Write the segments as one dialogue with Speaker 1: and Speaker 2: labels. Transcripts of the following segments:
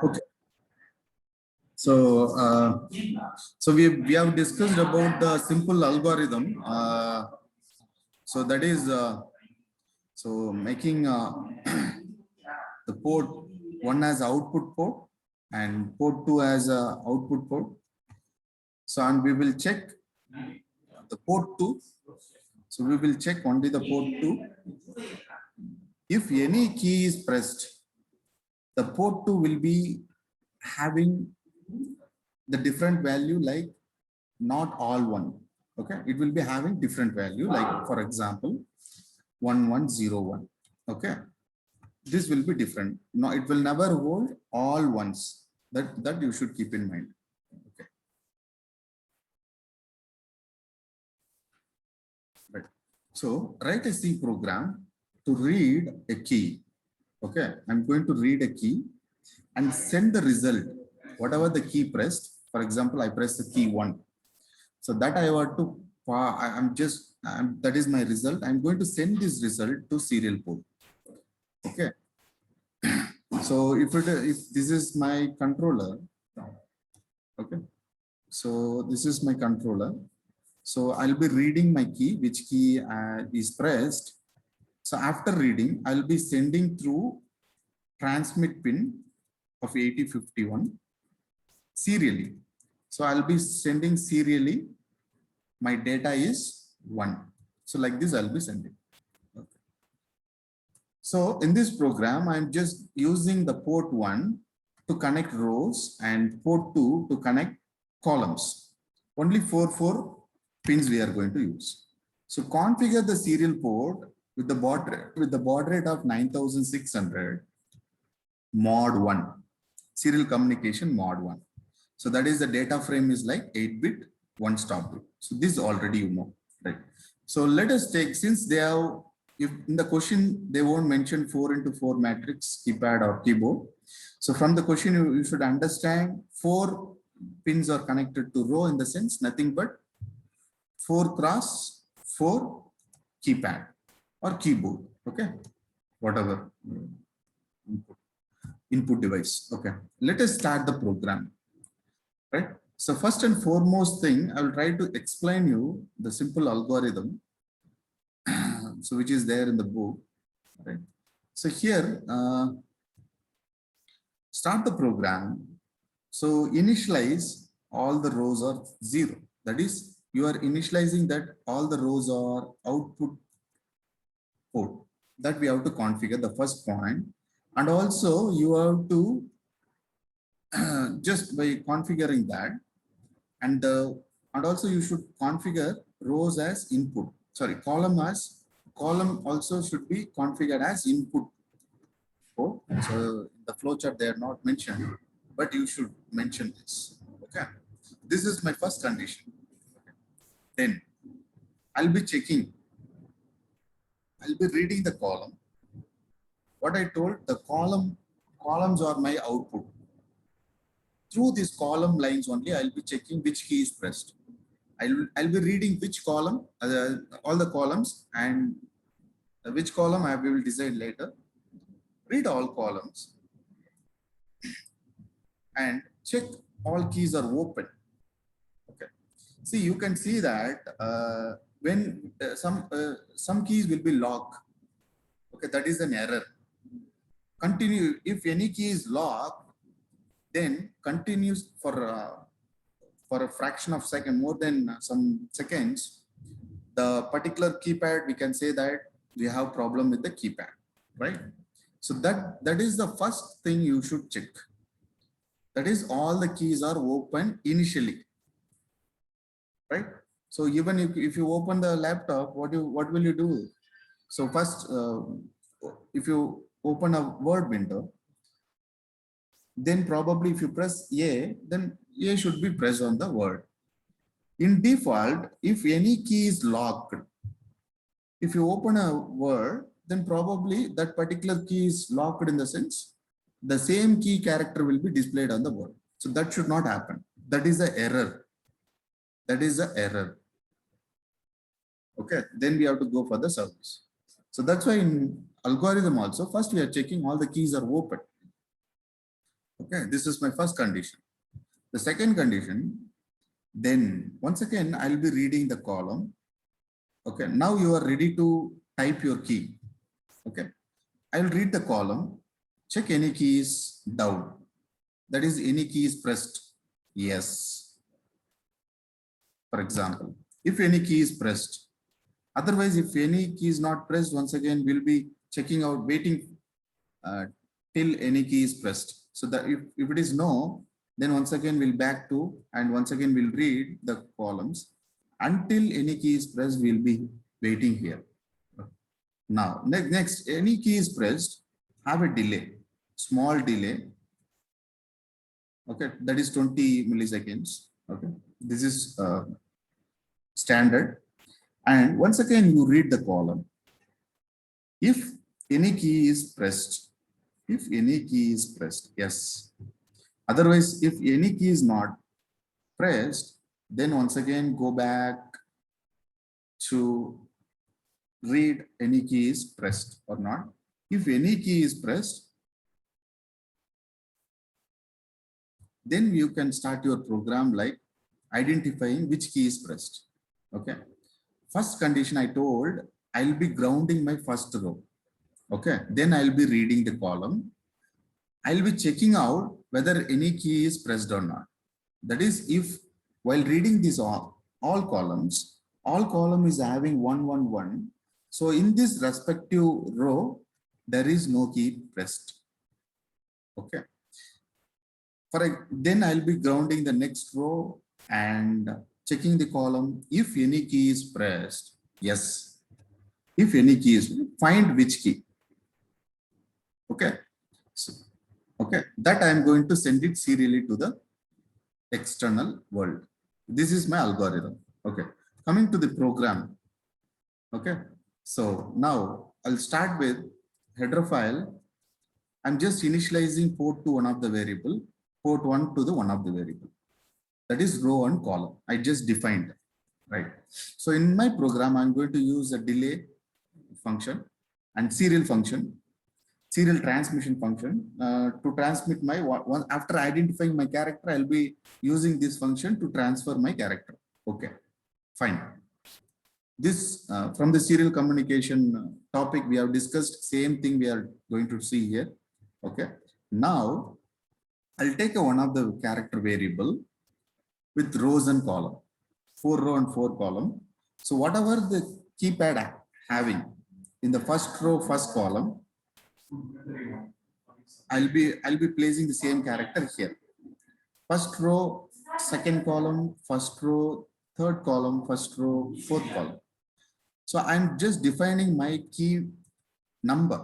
Speaker 1: Okay. So, so we have discussed about the simple algorithm. So that is so making the port one as output port and port 2 as output port. So and we will check the port 2. So we will check only the port 2. If any key is pressed, the port 2 will be having the different value, like not all one. Okay, it will be having different value, like for example 1101. Okay, this will be different. No, it will never hold all ones. That you should keep in mind. Okay, right. So write a C program to read a key. Okay, I'm going to read a key and send the result, whatever the key pressed. For example, I press the key 1. So that I want to, that is my result. I'm going to send this result to serial port. Okay. So if this is my controller, okay. So this is my controller. So I'll be reading my key, which key is pressed. So after reading, I'll be sending through transmit pin of 8051 serially. So I'll be sending serially. My data is 1. So like this, I'll be sending. Okay. So in this program, I'm just using the port 1 to connect rows and port 2 to connect columns. Only 4 pins we are going to use. So configure the serial port with the baud rate of 9600 mod 1, serial communication mod 1. So that is the data frame is like 8-bit, 1 stop bit. So this already you know, right? So let us take, since they have, if in the question they won't mention 4x4 matrix keypad or keyboard. So from the question you should understand 4 pins are connected to row, in the sense nothing but 4x4 keypad or keyboard. Okay, whatever input device. Okay, let us start the program. Right. So first and foremost thing, I will try to explain you the simple algorithm, so which is there in the book. Right. So here, start the program. So initialize all the rows are 0. That is, you are initializing that all the rows are output port. That we have to configure, the first point. And also you have to just by configuring that, and also you should configure rows as input. Sorry, column also should be configured as input. So the flowchart they are not mentioned, but you should mention this. Okay, this is my first condition. Okay. Then I'll be checking. I'll be reading the column. What I told, the columns are my output. Through these column lines only, I'll be checking which key is pressed. I'll be reading which column, all the columns, and which column I will decide later. Read all columns and check all keys are open. Okay. See, you can see that when some keys will be locked. Okay, that is an error. Continue. If any key is locked, then continues for a fraction of second, more than some seconds, the particular keypad, we can say that we have problem with the keypad, right? So that is the first thing you should check. That is, all the keys are open initially, right? So even if you open the laptop, what will you do? So first, if you open a Word window, then probably if you press A, then A should be pressed on the Word. In default, if any key is locked, if you open a Word, then probably that particular key is locked, in the sense the same key character will be displayed on the Word. So that should not happen. That is the error. That is the error. Okay, then we have to go for the service. So that's why in algorithm also, first we are checking all the keys are open. Okay, this is my first condition. The second condition, then once again, I'll be reading the column. Okay, now you are ready to type your key. Okay, I'll read the column, check any key is down. That is, any key is pressed. Yes. For example, if any key is pressed. Otherwise, if any key is not pressed, once again, we'll be checking out, waiting till any key is pressed. So that if it is no, then once again we'll back to, and once again we'll read the columns until any key is pressed. We'll be waiting here. Now, next, any key is pressed, have a delay, small delay. Okay, that is 20 milliseconds. Okay, this is standard. And once again, you read the column. If any key is pressed, if any key is pressed, yes. Otherwise, if any key is not pressed, then once again go back to read any key is pressed or not. If any key is pressed, then you can start your program like identifying which key is pressed. Okay. First condition I told, I'll be grounding my first row. Okay. Then I'll be reading the column. I'll be checking out whether any key is pressed or not. That is, if while reading these all column is having 1, 1, 1. So in this respective row, there is no key pressed. Okay. Then I'll be grounding the next row and checking the column. If any key is pressed, yes. If any key is, find which key. Okay. So, okay. That I'm going to send it serially to the external world. This is my algorithm. Okay. Coming to the program. Okay. So now I'll start with header file. I'm just initializing port to one of the variable, port 1 to the one of the variable. That is row and column. I just defined, right? So in my program, I'm going to use a delay function and serial function, serial transmission function to transmit my one. After identifying my character, I'll be using this function to transfer my character. Okay, fine. This from the serial communication topic we have discussed, same thing we are going to see here. Okay, now I'll take one of the character variable with rows and column, 4 row and 4 column. So whatever the keypad having in the first row, first column, I'll be placing the same character here. First row, second column, first row, third column, first row, fourth column. So I'm just defining my key number,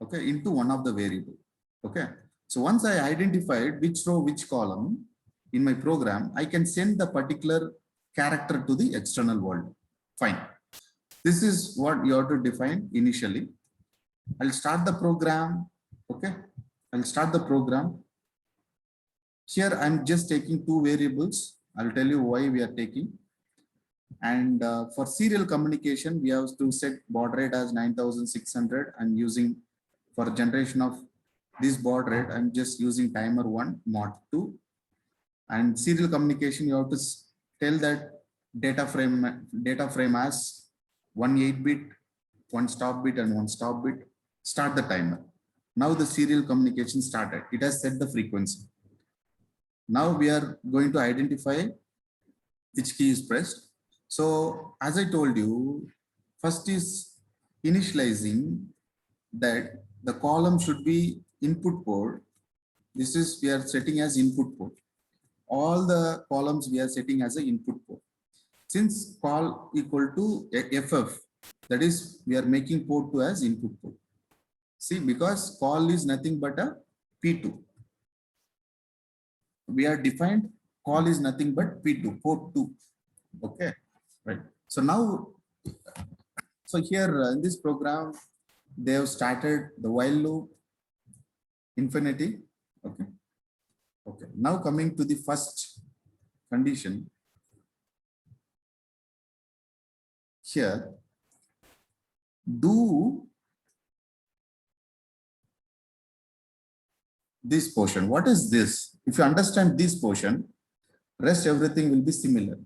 Speaker 1: okay, into one of the variable. Okay. So once I identified which row, which column in my program, I can send the particular character to the external world. Fine. This is what you have to define initially. I'll start the program. Okay. I'll start the program. Here I'm just taking 2 variables. I'll tell you why we are taking. And for serial communication, we have to set baud rate as 9600 and using for generation of this baud rate, I'm just using timer 1 mod 2. And serial communication, you have to tell that data frame as 1 8-bit, 1 stop bit and 1 stop bit. Start the timer. Now the serial communication started. It has set the frequency. Now we are going to identify which key is pressed. So as I told you, first is initializing that the column should be input port. This is we are setting as input port. All the columns we are setting as an input port. Since call equal to FF, that is we are making port 2 as input port. See, because call is nothing but a P2. We are defined call is nothing but P2, port 2. Okay, right. So now, so here in this program, they have started the while loop, infinity. Okay. Okay. Now coming to the first condition. Here, do this portion. What is this? If you understand this portion, rest everything will be similar.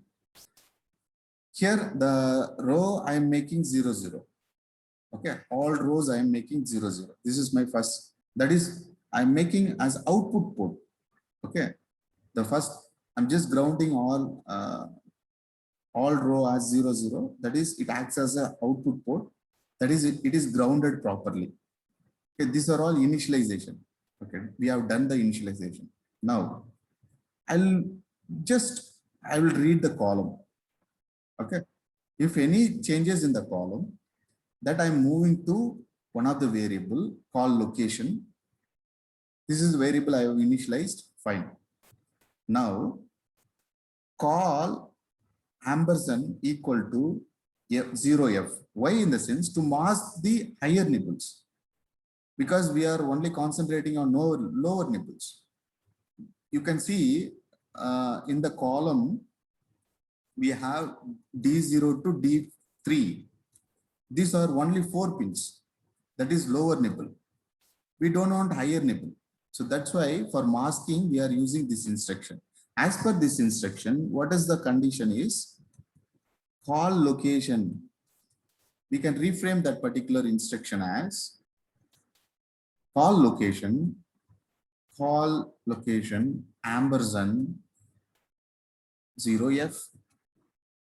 Speaker 1: Here, the row I am making 0, 0. Okay, all rows I am making 0, 0. This is my first, that is, I'm making as output port. Okay, the first, I'm just grounding all row as 0, 0. That is, it acts as an output port. That is, it is grounded properly. Okay, these are all initialization. Okay, we have done the initialization. Now, I will read the column. Okay, if any changes in the column, that I'm moving to one of the variable called location. This is the variable I have initialized. Fine. Now, call ampersand equal to 0f. Why? In the sense to mask the higher nibbles, because we are only concentrating on lower nibbles. You can see in the column, we have D0 to D3. These are only 4 pins. That is lower nibble. We don't want higher nibble. So that's why for masking, we are using this instruction. As per this instruction, what is the condition is call location. We can reframe that particular instruction as call location ampersand 0f.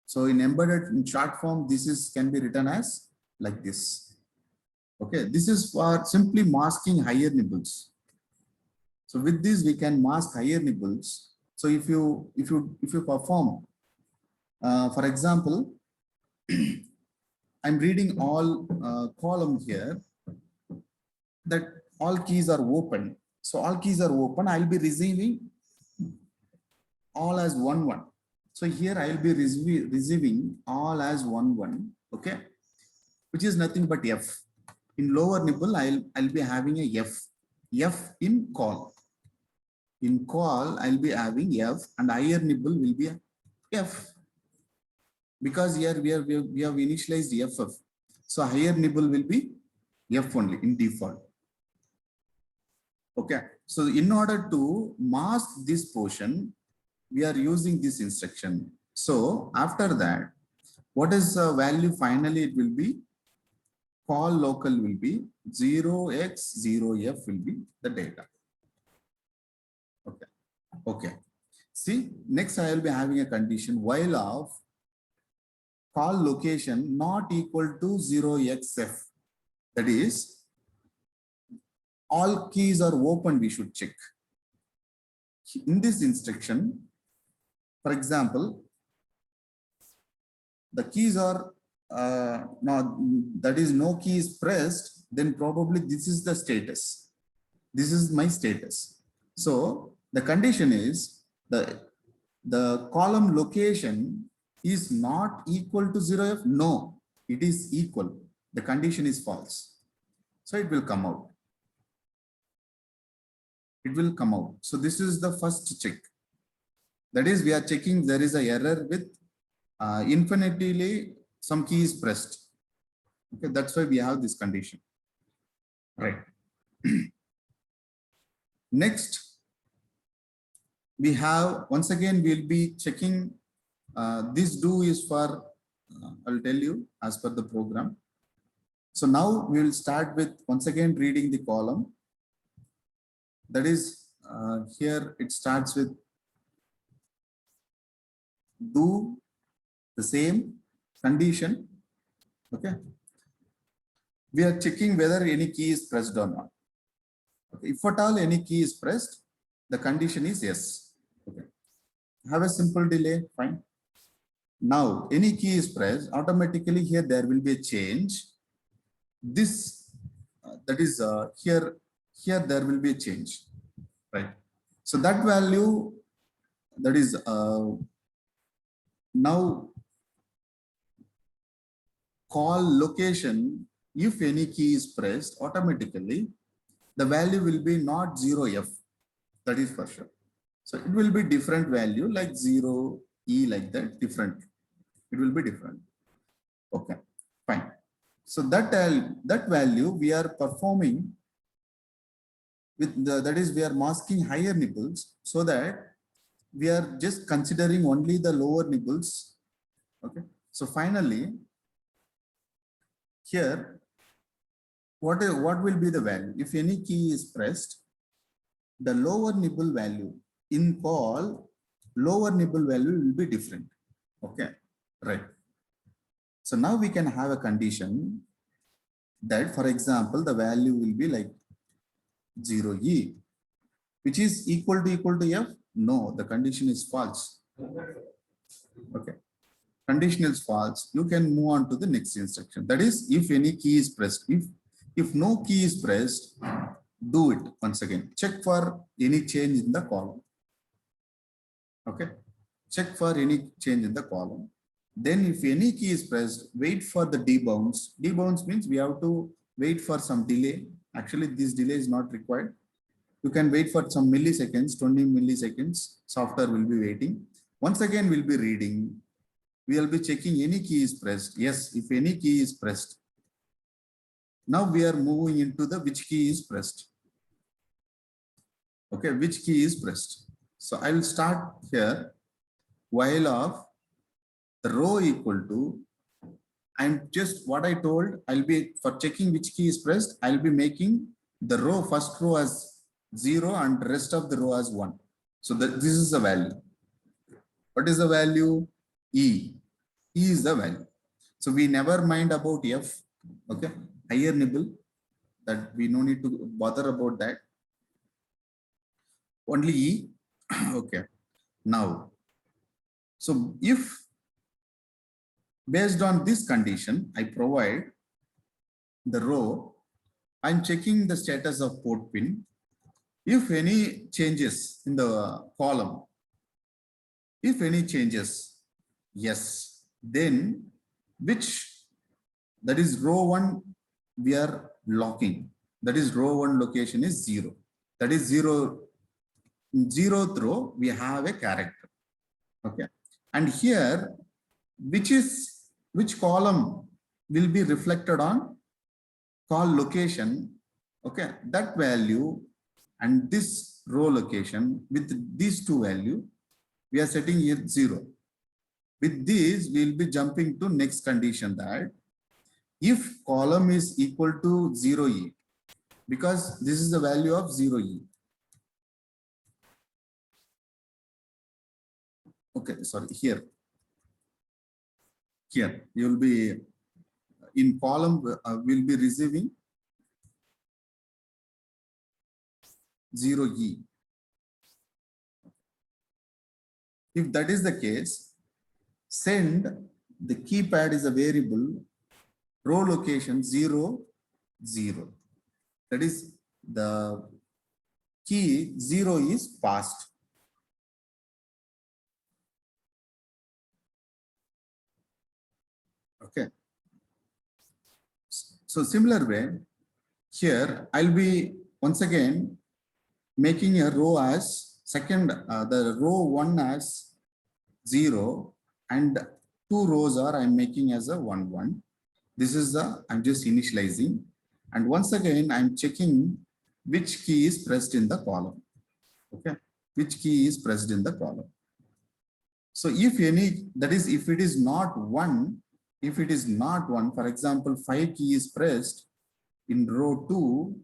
Speaker 1: So in embedded in short form, this can be written as like this. Okay, this is for simply masking higher nibbles. So with this, we can mask higher nibbles. So if you perform, for example, I'm reading all column here, that all keys are open. So all keys are open. I'll be receiving all as 1, 1. So here I'll be receiving all as 1, 1. Okay, which is nothing but F. In lower nibble, I'll be having a F in call. In call, I'll be having F, and higher nibble will be a F. Because here we have initialized FF. So higher nibble will be F only in default. Okay. So in order to mask this portion, we are using this instruction. So after that, what is the value finally? It will be call local will be 0x0f will be the data. Okay. Okay. See, next I will be having a condition while of call location not equal to 0xf. That is, all keys are open, we should check. In this instruction, for example, the keys are not, that is no key is pressed, then probably this is the status. This is my status. So the condition is the column location is not equal to 0f. No, it is equal. The condition is false. So it will come out. It will come out. So this is the first check. That is, we are checking there is an error with infinitely some key is pressed. Okay, that's why we have this condition. Right. Next, we have, once again, we'll be checking this do is for, I'll tell you as per the program. So now we will start with once again reading the column. That is, here it starts with do the same condition. Okay. We are checking whether any key is pressed or not. Okay. If at all any key is pressed, the condition is yes. Okay. Have a simple delay. Fine. Now, any key is pressed, automatically here there will be a change. This, that is here there will be a change, right? So that value, that is now call location, if any key is pressed, automatically the value will be not 0f, that is for sure. So it will be different value like 0e, like that, different. It will be different. Okay, fine. So that value we are performing with that is we are masking higher nibbles so that we are just considering only the lower nibbles. Okay. So finally, here, what will be the value? If any key is pressed, the lower nibble value in call, lower nibble value will be different. Okay, right. So now we can have a condition that, for example, the value will be like 0e, which is equal to f. No, the condition is false. Okay, condition is false. You can move on to the next instruction. That is, if any key is pressed. If no key is pressed, do it once again. Check for any change in the column. Okay, check for any change in the column. Then if any key is pressed, wait for the debounce. Debounce means we have to wait for some delay. Actually, this delay is not required. You can wait for some milliseconds, 20 milliseconds. Software will be waiting. Once again, we'll be reading. We will be checking any key is pressed. Yes, if any key is pressed. Now we are moving into the which key is pressed. Okay, which key is pressed. So I will start here. While of the row equal to, and just what I told, I'll be for checking which key is pressed, I'll be making the row, first row as 0 and rest of the row as 1. So that this is the value. What is the value? E. E is the value. So we never mind about F. Okay, higher nibble, that we no need to bother about that. Only E. Okay. Now, so if based on this condition, I provide the row, I'm checking the status of port pin. If any changes in the column, if any changes, yes, then which, that is row 1, we are locking. That is row 1 location is 0. That is 0. In 0th row, we have a character. Okay. And here, which column will be reflected on call location. Okay. That value and this row location with these two value, we are setting here 0. With this, we will be jumping to next condition, that if column is equal to 0e, because this is the value of 0e. Okay, sorry, here you will be in column, will be receiving 0e. If that is the case, send the keypad is a variable, row location 0, 0. That is the key 0 is passed. Okay. So similar way, here I'll be once again making a row as the row 1 as 0 and 2 rows are I'm making as a 1, 1. This is I'm just initializing. And once again, I'm checking which key is pressed in the column. Okay. Which key is pressed in the column. So if any, that is, if it is not 1, for example, 5 key is pressed in row 2,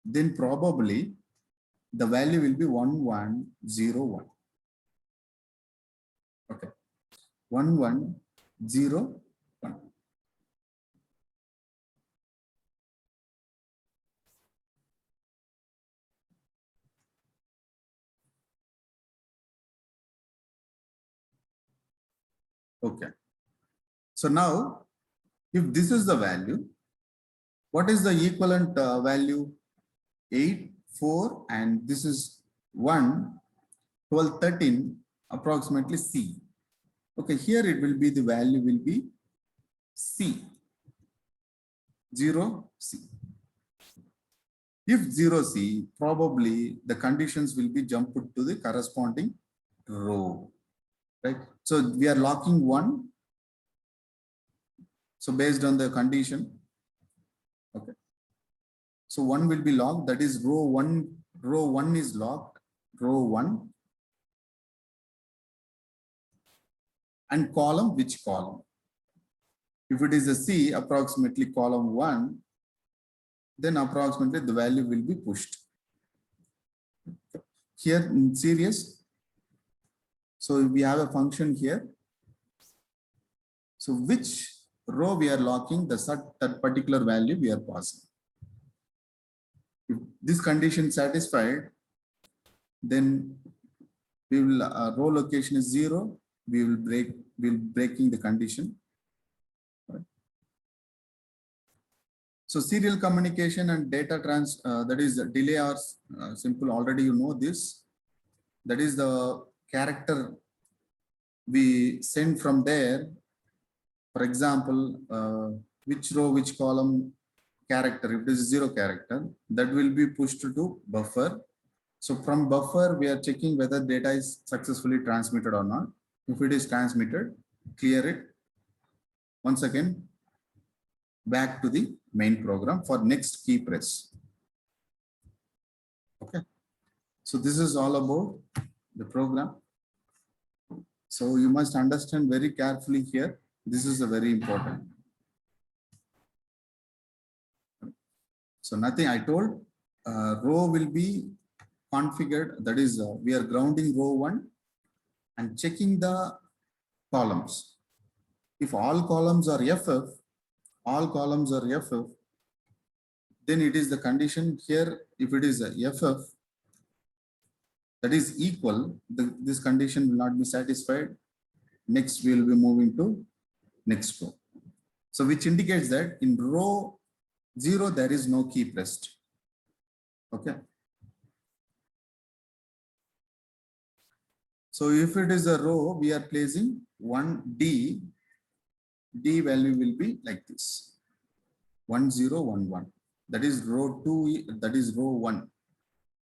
Speaker 1: then probably the value will be 1101. Okay. 1101. Okay. So now, if this is the value, what is the equivalent value? 8, 4, and this is 1, 12, 13, approximately C. Okay, here it will be, the value will be C. 0, C. If 0C, probably the conditions will be jumped to the corresponding row. Right? So we are locking 1. So based on the condition. Okay. So one will be locked, that is row one is locked, row one, and column, which column? If it is a C, approximately column 1, then approximately the value will be pushed. Here in series, so we have a function here. So which row we are locking, that particular value we are passing. If this condition satisfied, then we will row location is 0. We'll breaking the condition. Right. So serial communication and data that is delay or simple. Already you know this. That is the character we send from there. For example, which row, which column character, if it is 0 character, that will be pushed to buffer. So from buffer, we are checking whether data is successfully transmitted or not. If it is transmitted, clear it. Once again, back to the main program for next key press. Okay. So this is all about the program. So you must understand very carefully here. This is a very important. So nothing I told, row will be configured. That is, we are grounding row 1 and checking the columns. If all columns are FF, then it is the condition here. If it is a FF, that is equal, this condition will not be satisfied. Next, we will be moving to next row. So which indicates that in row 0, there is no key pressed. Okay. So if it is a row, we are placing 1D, D value will be like this, 1011. That is row 2, that is row 1,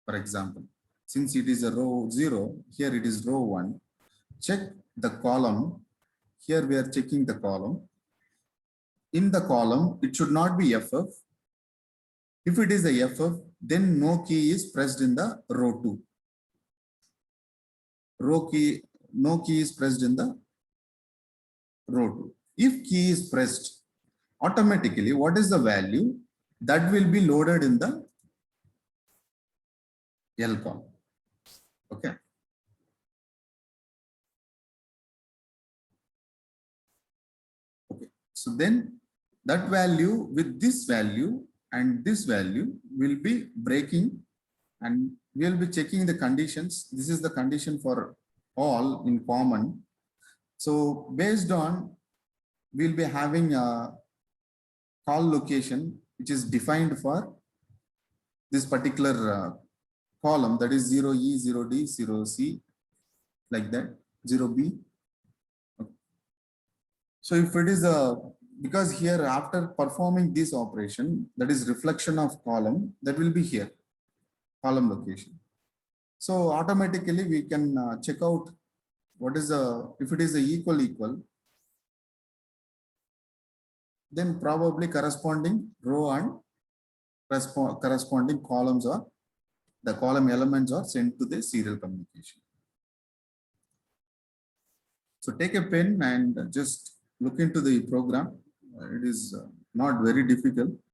Speaker 1: for example. Since it is a row 0, here it is row 1. Check the column. Here we are checking the column. In the column, it should not be FF. If it is a FF, then no key is pressed in the row 2. No key is pressed in the row 2. If key is pressed, automatically, what is the value that will be loaded in the L column? Okay. Okay. So then that value with this value and this value will be breaking, and we will be checking the conditions. This is the condition for all in common. So based on, we'll be having a call location which is defined for this particular column, that is 0E, 0D, 0C, like that, 0B. Okay. So if it is because here after performing this operation, that is reflection of column, that will be here, column location. So automatically we can check out what is if it is a equal, then probably corresponding row and corresponding columns, or the column elements are sent to the serial communication. So take a pen and just look into the program. It is not very difficult.